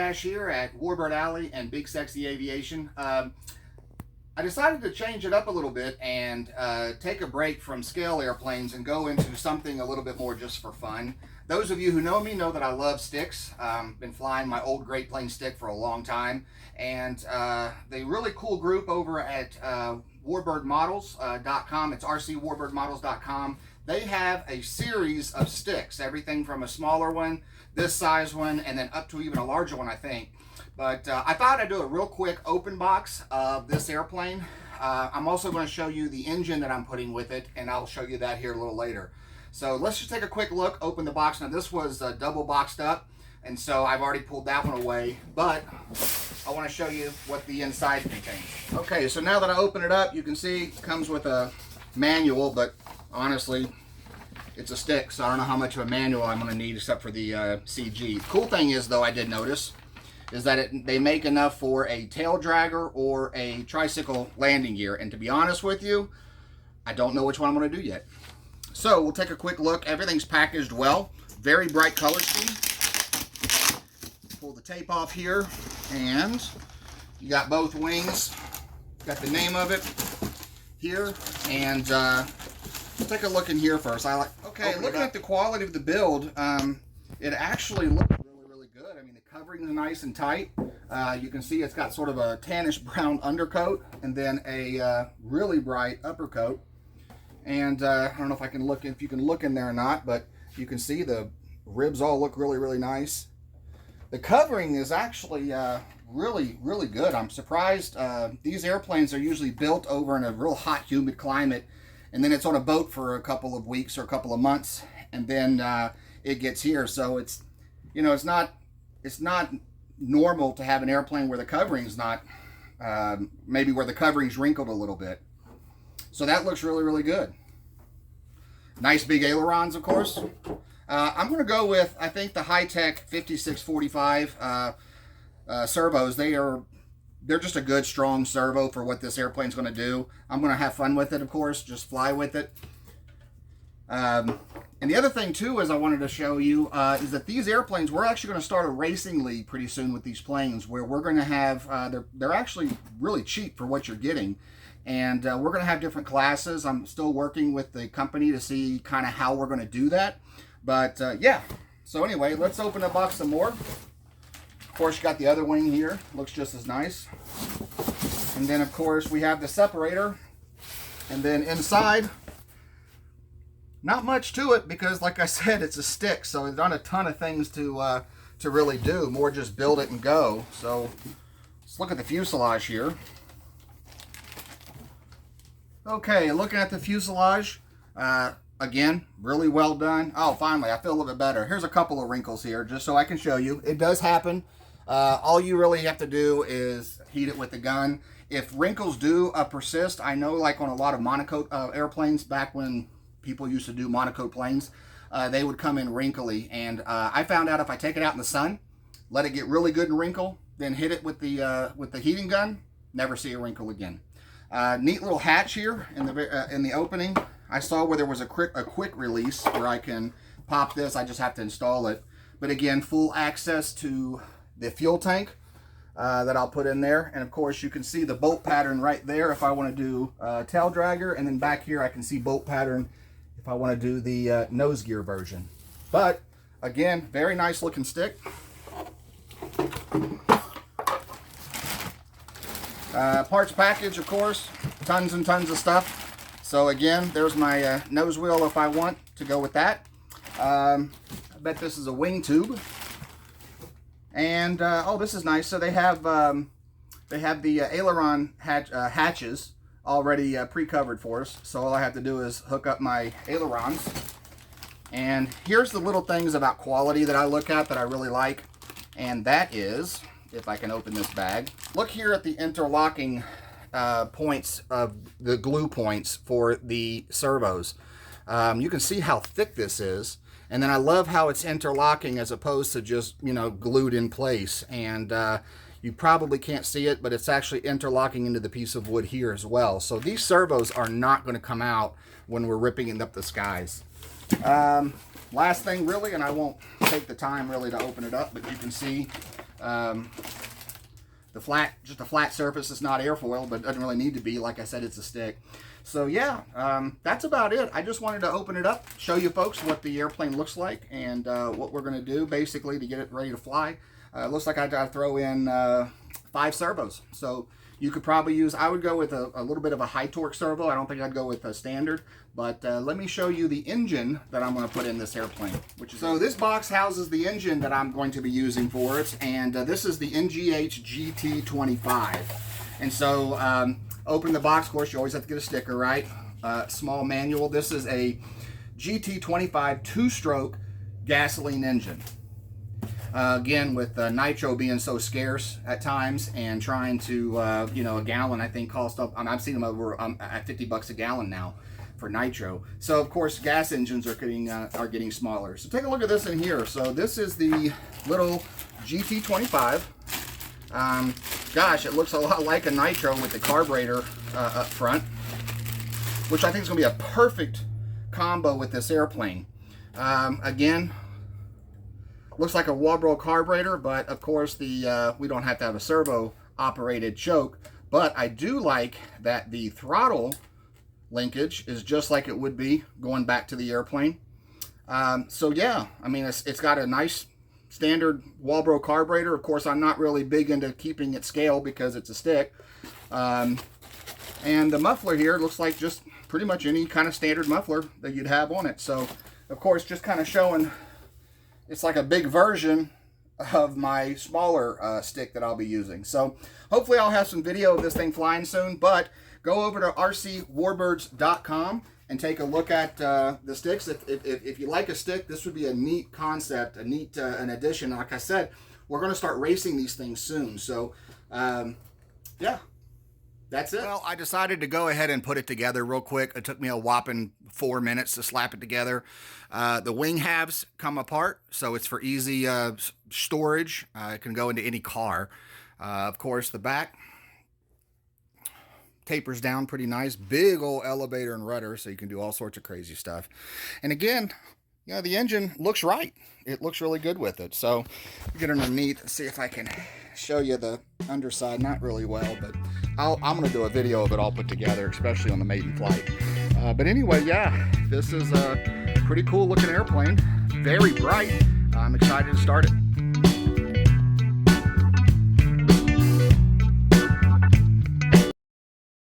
Cash here at Warbird Alley and Big Sexy Aviation. I decided to change it up a little bit and take a break from scale airplanes and go into something a little bit more just for fun. Those of you who know me know that I love sticks. Been flying my old Great Plane stick for a long time, and the really cool group over at warbirdmodels.com, it's rcwarbirdmodels.com. They have a series of sticks, everything from a smaller one, this size one, and then up to even a larger one, I think. But I thought I'd do a real quick open box of this airplane. I'm also going to show you the engine that I'm putting with it, and I'll show you that here a little later. So let's just take a quick look, open the box. Now this was double boxed up, and so I've already pulled that one away, but I want to show you what the inside contains. Okay, so now that I open it up, you can see it comes with a manual, but honestly, it's a stick, so I don't know how much of a manual I'm going to need except for the CG. Cool thing is, though, I did notice, is that they make enough for a tail dragger or a tricycle landing gear. And to be honest with you, I don't know which one I'm going to do yet. So we'll take a quick look. Everything's packaged well. Very bright color scheme. Pull the tape off here, and you got both wings. Got the name of it here, and let's take a look in here first. Okay, looking at the quality of the build, it actually looks really good. I mean, the covering is nice and tight. You can see it's got sort of a tannish brown undercoat and then a really bright upper coat. And I don't know if you can look in there or not, but you can see the ribs all look really nice. The covering is actually really good. I'm surprised. These airplanes are usually built over in a real hot, humid climate, and then it's on a boat for a couple of weeks or a couple of months, and then it gets here. So it's, you know, it's not normal to have an airplane where the covering's not, maybe where the covering's wrinkled a little bit. So that looks really good. Nice big ailerons, of course. I'm going to go with, I think, the high-tech 5645 servos. They're just a good, strong servo for what this airplane's going to do. I'm going to have fun with it, of course, just fly with it. And the other thing, too, is I wanted to show you is that these airplanes, we're actually going to start a racing league pretty soon with these planes, where we're going to have, they're actually really cheap for what you're getting. And we're going to have different classes. I'm still working with the company to see kind of how we're going to do that. But yeah, so anyway, let's open the box some more. Of course, you got the other wing here. Looks just as nice. And then, of course, we have the separator. And then inside, not much to it because, like I said, it's a stick. So there's not a ton of things to really do. More just build it and go. So let's look at the fuselage here. Okay, looking at the fuselage, again, really well done. Oh, finally, I feel a little bit better. Here's a couple of wrinkles here, just so I can show you. It does happen. All you really have to do is heat it with the gun. If wrinkles do persist, I know like on a lot of monocoque airplanes, back when people used to do monocoque planes, they would come in wrinkly. And I found out if I take it out in the sun, let it get really good and wrinkle, then hit it with the heating gun, never see a wrinkle again. Neat little hatch here in the opening. I saw where there was a quick release where I can pop this. I just have to install it. But again, full access to the fuel tank that I'll put in there. And of course, you can see the bolt pattern right there if I want to do tail dragger. And then back here, I can see bolt pattern if I want to do the nose gear version. But again, very nice looking stick. Parts package, of course, tons and tons of stuff. So again, there's my nose wheel if I want to go with that. I bet this is a wing tube. And oh, this is nice. So they have the aileron hatches already pre-covered for us. So all I have to do is hook up my ailerons. And here's the little things about quality that I look at that I really like, and that is, if I can open this bag, look here at the interlocking points of the glue points for the servos. You can see how thick this is, and then I love how it's interlocking as opposed to just, you know, glued in place. And you probably can't see it, but it's actually interlocking into the piece of wood here as well. So these servos are not going to come out when we're ripping it up the skies. Last thing really, and I won't take the time really to open it up, but you can see just a flat surface. It's not airfoil, but it doesn't really need to be. Like I said, it's a stick. So yeah, that's about it. I just wanted to open it up, show you folks what the airplane looks like, and what we're going to do basically to get it ready to fly. It looks like I got to throw in 5 servos. So you could probably use, I would go with a little bit of a high torque servo. I don't think I'd go with a standard, but let me show you the engine that I'm going to put in this airplane. So this box houses the engine that I'm going to be using for it, and this is the NGH GT25. And so open the box, of course, you always have to get a sticker, right? Small manual. This is a GT25 2-stroke gasoline engine. Again, with nitro being so scarce at times, and trying to, you know, a gallon I think cost up, I've seen them over at 50 bucks a gallon now for nitro. So of course gas engines are getting smaller. So take a look at this in here. So this is the little GT25. Gosh, it looks a lot like a nitro with the carburetor up front, which I think is going to be a perfect combo with this airplane. Again, looks like a Walbro carburetor, but of course the we don't have to have a servo operated choke. But I do like that the throttle linkage is just like it would be going back to the airplane. So yeah, I mean, it's got a nice standard Walbro carburetor. Of course, I'm not really big into keeping it scale because it's a stick. And the muffler here looks like just pretty much any kind of standard muffler that you'd have on it. So of course, just kind of showing it's like a big version of my smaller stick that I'll be using. So hopefully I'll have some video of this thing flying soon, but go over to rcwarbirds.com and take a look at the sticks. If you like a stick, this would be a neat concept, a neat an addition. Like I said, we're going to start racing these things soon. So yeah, that's it. Well, I decided to go ahead and put it together real quick. It took me a whopping 4 minutes to slap it together. The wing halves come apart, so it's for easy storage. It can go into any car. Of course, the back tapers down pretty nice. Big old elevator and rudder, so you can do all sorts of crazy stuff. And again, you know, the engine looks right. It looks really good with it. So get underneath, see if I can show you the underside. Not really well, but I'm going to do a video of it all put together, especially on the maiden flight. But anyway, yeah, this is a pretty cool looking airplane. Very bright. I'm excited to start it.